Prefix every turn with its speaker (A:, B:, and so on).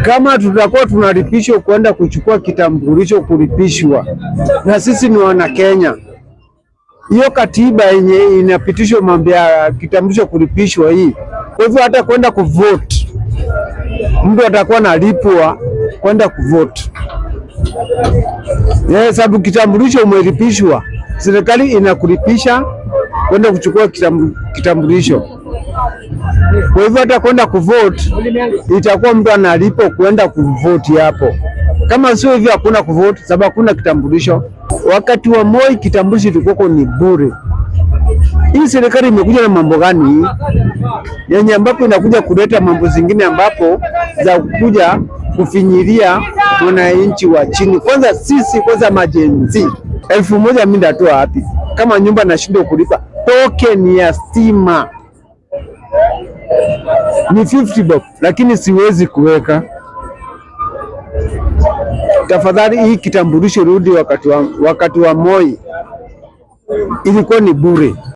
A: Kama tutakuwa tunalipishwa kwenda kuchukua kitambulisho kulipishwa, na sisi ni wana Kenya, hiyo katiba yenye inapitishwa mambo ya kitambulisho kulipishwa hii. Kwa hivyo hata kwenda kuvote mtu atakuwa analipwa kwenda kuvote. Sababu kitambulisho umelipishwa, serikali inakulipisha kwenda kuchukua kitambulisho. Kwa hivyo hata kwenda kuvote itakuwa mtu analipo kwenda kuvote hapo. Kama sio hivyo hakuna kuvote, sababu hakuna kitambulisho. Wakati wa Moi kitambulisho ilikuwa ni bure. Hii serikali imekuja na mambo gani yenye ambapo inakuja kuleta mambo zingine ambapo za kuja kufinyilia wananchi wa chini? Kwanza sisi majenzi 1000 mimi ndatoa wapi kama nyumba nashindwa kulipa? Token ya stima ni 50 bob, lakini siwezi kuweka. Tafadhali hii kitambulisho rudi wakati wa Moi ilikuwa ni bure.